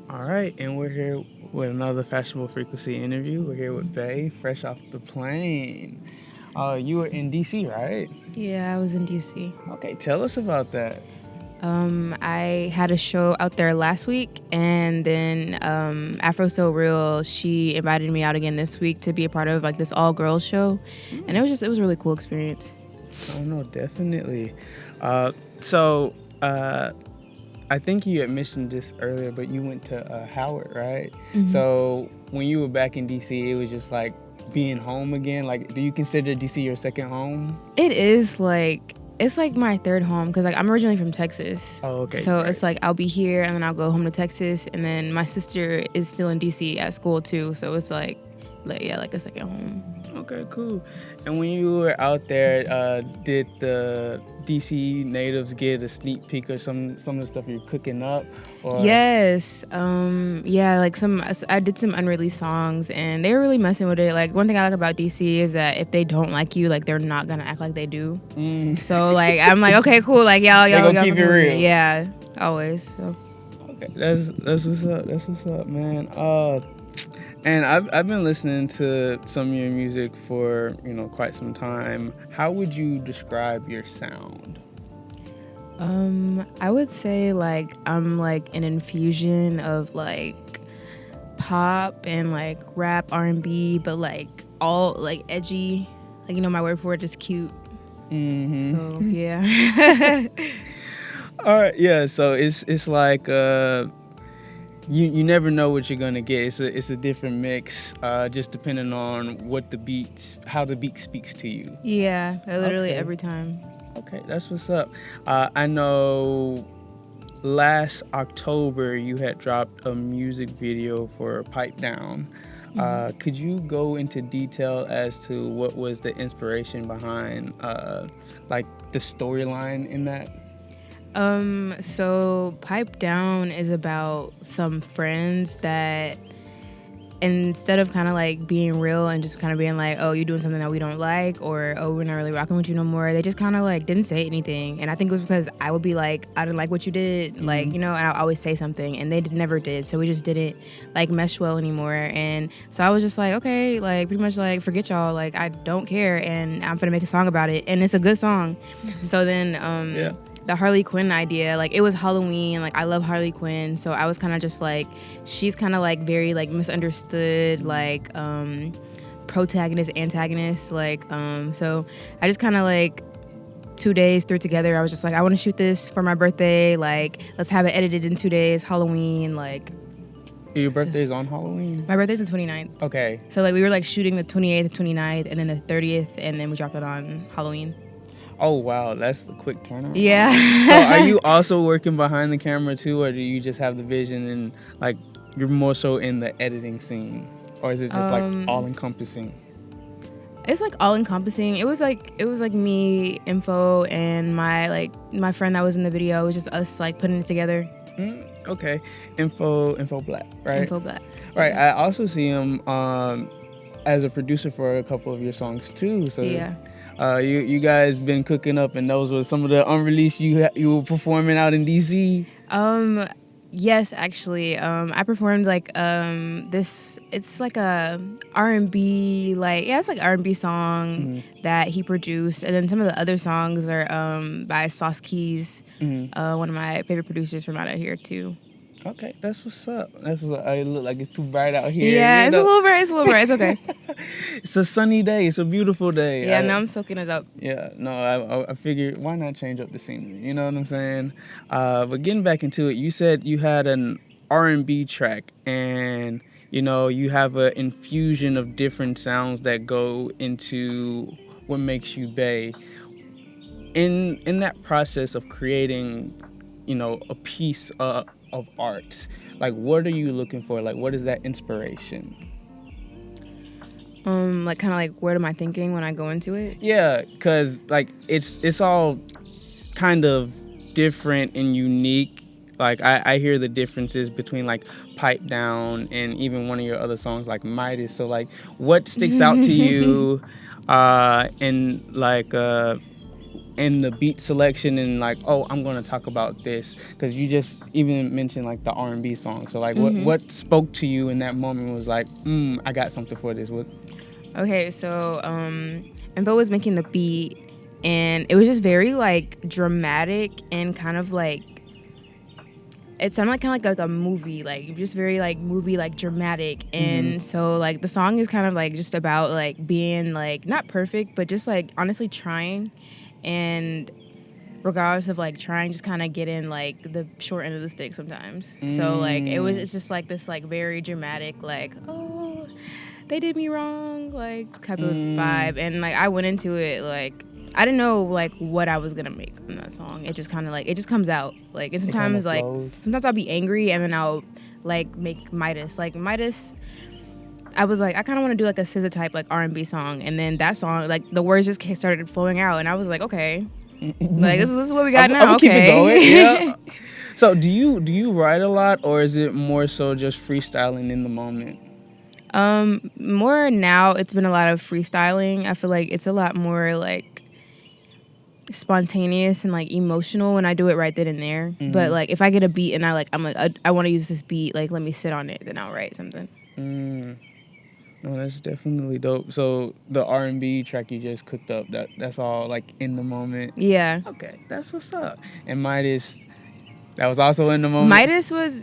All right, and we're here with another Fashionable Frequency interview. We're here with Bae, fresh off the plane. You were in DC, right? Yeah, I was in DC. Okay, tell us about that. I had a show out there last week, and then Afro So Real, she invited me out again this week to be a part of like this all girls show, and it was a really cool experience. Oh no, definitely. Uh, so I think you had mentioned this earlier, but you went to Howard, right? Mm-hmm. So when you were back in DC, it was just like being home again. Like, do you consider DC your second home? It is like it's like my third home because like I'm originally from Texas. Oh, okay. So great. it's like I'll be here and then I'll go home to Texas, and then my sister is still in DC at school too. So it's like yeah, like a second home. Okay, cool. And when you were out there, did the DC natives get a sneak peek of some of the stuff you're cooking up? Or? Yes. Yeah, like I did some unreleased songs and they were really messing with it. Like one thing I like about DC is that if they don't like you, like they're not gonna act like they do. So like I'm like, okay, cool, like y'all gonna keep it real. Yeah, always. So. Okay, that's what's up. That's what's up, man. And I've been listening to some of your music for quite some time. How would you describe your sound? I would say like I'm like an infusion of like pop and like rap, R&B, but like all like edgy. Like my word for it is cute. Mm-hmm. So yeah. All right, yeah. So it's like you never know what you're gonna get. It's a different mix, just depending on how the beat speaks to you. Yeah, literally Okay. every time. Okay, that's what's up. I know last October you had dropped a music video for Pipe Down. Could you go into detail as to what was the inspiration behind like the storyline in that? So Pipe Down is about some friends that instead of kind of like being real and just kind of being like, oh, you're doing something that we don't like, or oh, we're not really rocking with you no more, they just kind of like didn't say anything. And I think it was because I would be like, I didn't like what you did, like, and I'll always say something, and they never did. So we just didn't like mesh well anymore. And so I was just like, okay, like pretty much like forget y'all, like I don't care, and I'm gonna make a song about it, and it's a good song. So then Yeah. the Harley Quinn idea, like it was Halloween, like I love Harley Quinn, so I was kind of just like, she's kind of like very like misunderstood, like protagonist, antagonist, like so I just kind of like 2 days threw it together. I was just like, I want to shoot this for my birthday, like let's have it edited in 2 days, Halloween, like. Your birthday's on Halloween? My birthday's the 29th. Okay. So like we were like shooting the 28th, the 29th, and then the 30th, and then we dropped it on Halloween. Oh, wow. That's a quick turnaround. Yeah. So are you also working behind the camera too, or do you just have the vision and like you're more so in the editing scene? Or is it just like all encompassing? It's like all encompassing. It was like me, Info, and my friend that was in the video. It was just us like putting it together. Okay. Info Black, right? Info Black. Right. I also see him as a producer for a couple of your songs too. So Yeah. You guys been cooking up, and those were some of the unreleased you were performing out in DC. Yes, actually. I performed like this. It's like a R&B, like it's like R&B song that he produced, and then some of the other songs are by Sauce Keys, one of my favorite producers from out here too. Okay, that's what's up. That's what it look like. It's too bright out here. Yeah, it's a little bright. It's a little bright. It's okay. It's a sunny day. It's a beautiful day. Yeah, now I'm soaking it up. Yeah, no, I figured why not change up the scenery? You know what I'm saying? But getting back into it, you said you had an R&B track, and you have an infusion of different sounds that go into what makes you Bae. In that process of creating, a piece of art, like what are you looking for? Like what is that inspiration? Like kind of like what am I thinking when I go into it? Yeah, because like it's all kind of different and unique. Like I hear the differences between like Pipe Down and even one of your other songs like Midas. So like what sticks out to you and like in the beat selection and like, oh, I'm going to talk about this? Because you just even mentioned like the R&B song. So like, what spoke to you in that moment was like, I got something for this. What? Okay, so Info was making the beat, and it was just very like dramatic and kind of like, it sounded like kind of like a movie, like just very like movie, like dramatic. And so like the song is kind of like just about like being like not perfect, but just like honestly trying, and regardless of like trying, just kind of getting like the short end of the stick sometimes. So like it's just like this like very dramatic, like, oh, they did me wrong, like type of vibe. And like I went into it like I didn't know like what I was gonna make on that song. It just kind of like, it just comes out like, and sometimes like sometimes I'll be angry and then I'll like make Midas, like Midas. I was like, I kind of want to do like a SZA type like R&B song, and then that song like the words just started flowing out, and I was like, okay, like this is what we got now. Okay, keep it going. Yeah. So do you write a lot, or is it more so just freestyling in the moment? More now, it's been a lot of freestyling. I feel like it's a lot more like spontaneous and like emotional when I do it right then and there. But like if I get a beat and I'm like I want to use this beat, like let me sit on it, then I'll write something. No, that's definitely dope. So the R&B track you just cooked up, that's all like in the moment. Yeah. Okay, that's what's up. And Midas, that was also in the moment. Midas was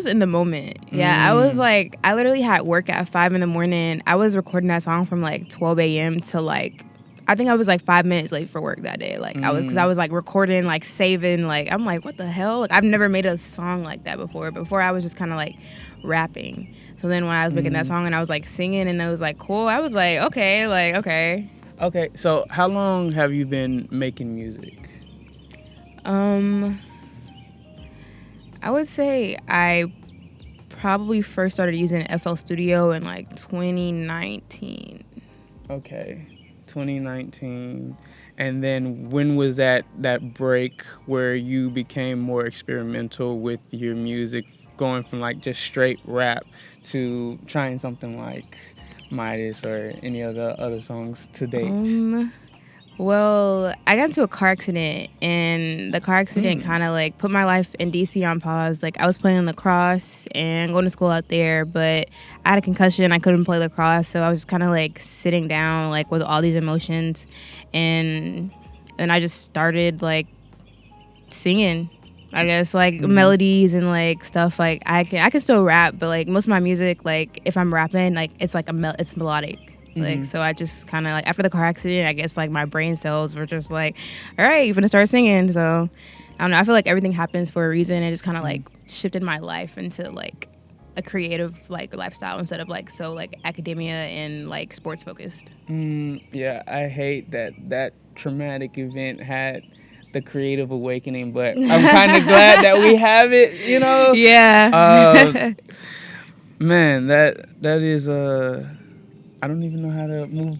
in the moment. Yeah, I was like, I literally had work at 5 a.m. I was recording that song from like 12 a.m. to like, I think I was like 5 minutes late for work that day. Like because I was like recording, like saving, like I'm like, what the hell? Like I've never made a song like that before. Before I was just kind of like rapping. So then when I was making that song and I was like singing and it was like cool, I was like, okay, like okay. Okay, so how long have you been making music? I would say I probably first started using FL Studio in like 2019. Okay, 2019. And then when was that break where you became more experimental with your music, going from like just straight rap to trying something like Midas or any of the other songs to date? Well, I got into a car accident, and the car accident kind of like put my life in DC on pause. Like I was playing lacrosse and going to school out there, but I had a concussion. I couldn't play lacrosse, so I was just kind of like sitting down, like with all these emotions, and then I just started like singing. I guess like melodies and like stuff. Like I can still rap, but like most of my music, like if I'm rapping, like it's like it's melodic. Like, so I just kind of like, after the car accident, I guess like my brain cells were just like, all right, you're gonna start singing. So I don't know, I feel like everything happens for a reason. It just kind of like shifted my life into like a creative like lifestyle instead of like so like academia and like sports focused. Yeah, I hate that traumatic event had the creative awakening, but I'm kind of glad that we have it, you know? Yeah. Man, that is I don't even know how to move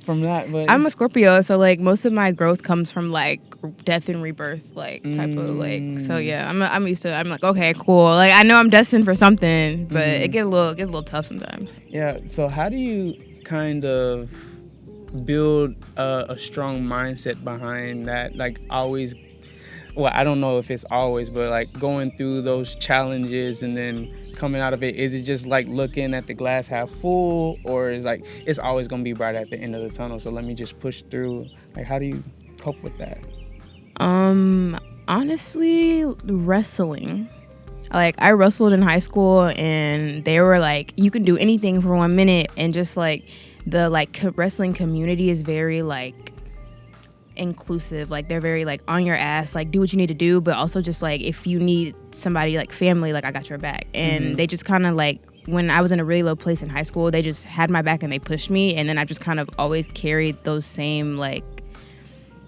from that, but I'm a Scorpio, so like most of my growth comes from like death and rebirth, like type of like. So yeah, I'm used to it. I'm like, okay, cool. Like I know I'm destined for something, but it gets a little tough sometimes. Yeah. So how do you kind of build a strong mindset behind that? Like always, well, I don't know if it's always, but like going through those challenges and then coming out of it, is it just like looking at the glass half full, or is like it's always gonna be bright at the end of the tunnel, so let me just push through? Like how do you cope with that? Honestly, wrestling. Like I wrestled in high school, and they were like, you can do anything for 1 minute, and just like the like wrestling community is very like inclusive. Like they're very like on your ass, like do what you need to do, but also just like if you need somebody like family, like I got your back. And they just kind of like, when I was in a really low place in high school, they just had my back and they pushed me, and then I just kind of always carried those same like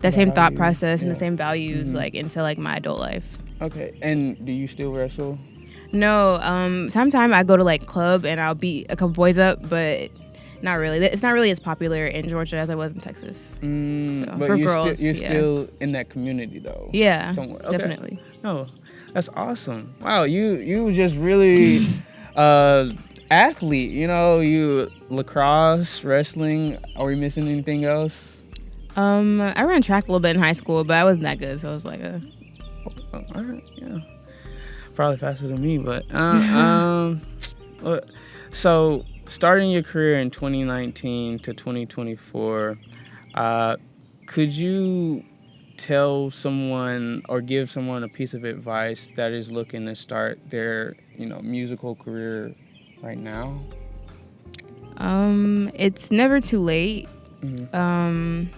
that same thought process and the same values like into like my adult life. Okay. And do you still wrestle? No, sometime I go to like club and I'll beat a couple boys up, but not really. It's not really as popular in Georgia as I was in Texas. So, but for you're girls, you're still in that community though. Yeah, somewhere. Okay. definitely. No, that's awesome. Wow, you just really athlete. You know, you lacrosse, wrestling. Are we missing anything else? I ran track a little bit in high school, but I wasn't that good, so I was like, Oh, all right, yeah, probably faster than me, but well, so starting your career in 2019 to 2024, could you tell someone or give someone a piece of advice that is looking to start their, musical career right now? it's never too late. Mm-hmm.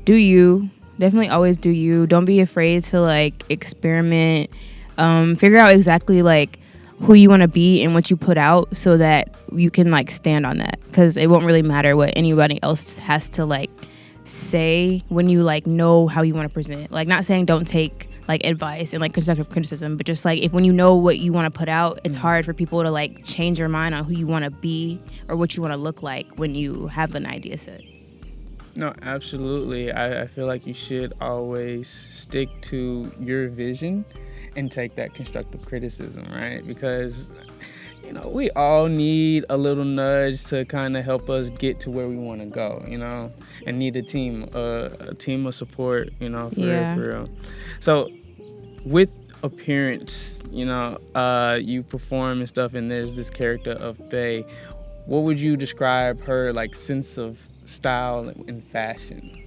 Do you. Definitely always do you. Don't be afraid to like experiment. Figure out exactly like who you want to be and what you put out so that you can like stand on that, because it won't really matter what anybody else has to like say when you like know how you want to present. Like, not saying don't take like advice and like constructive criticism, but just like if when you know what you want to put out, it's hard for people to like change your mind on who you want to be or what you want to look like when you have an idea set. No, absolutely. I feel like you should always stick to your vision and take that constructive criticism, right? Because, we all need a little nudge to kind of help us get to where we want to go, and need a team of support, for real, for real. So with appearance, you perform and stuff, and there's this character of Bae. What would you describe her like sense of style and fashion?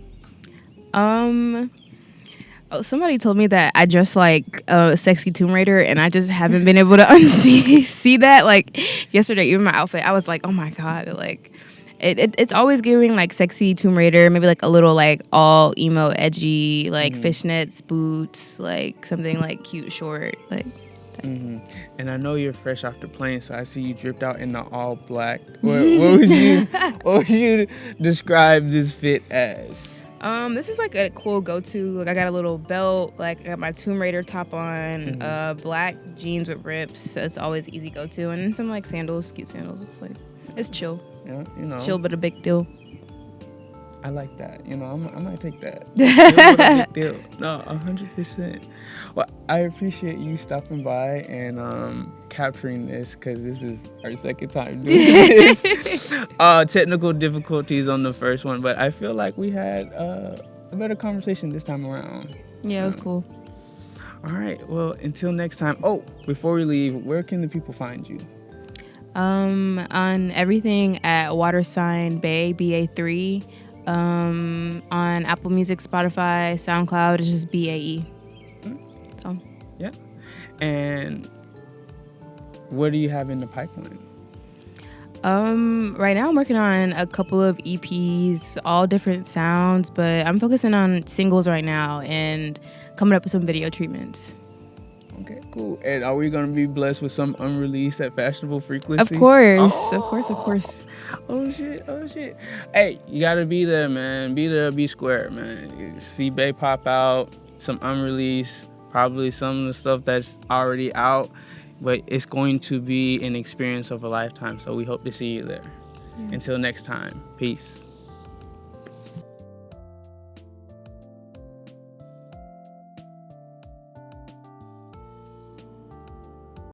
Somebody told me that I dress like a sexy Tomb Raider, and I just haven't been able to unsee see that. Like yesterday, even my outfit, I was like, oh my god, like it's always giving like sexy Tomb Raider, maybe like a little like all emo, edgy, like fishnets, boots, like something like cute, short, like. Mm-hmm. And I know you're fresh off the plane, so I see you dripped out in the all black. What would you describe this fit as? This is like a cool go-to. Like, I got a little belt, like I got my Tomb Raider top on, black jeans with rips. It's always easy go-to, and some like sandals, cute sandals. It's like, it's chill. Yeah, chill but a big deal. I like that. I might take that. Chill but a big deal. No, 100%. Well, I appreciate you stopping by and capturing this, because this is our second time doing this. Technical difficulties on the first one, but I feel like we had a better conversation this time around. Yeah, it was cool. All right. Well, until next time. Oh, before we leave, where can the people find you? On everything at $Bae, BA3. On Apple Music, Spotify, SoundCloud, it's just BAE. So yeah. And what do you have in the pipeline? Right now I'm working on a couple of EPs, all different sounds, but I'm focusing on singles right now and coming up with some video treatments. Okay, cool. And are we going to be blessed with some unreleased at Fashionable Frequency? Of course. Oh, shit. Hey, you got to be there, man. Be there, be square, man. See Bae pop out, some unreleased, probably some of the stuff that's already out, but it's going to be an experience of a lifetime, so we hope to see you there. Yeah. Until next time, peace.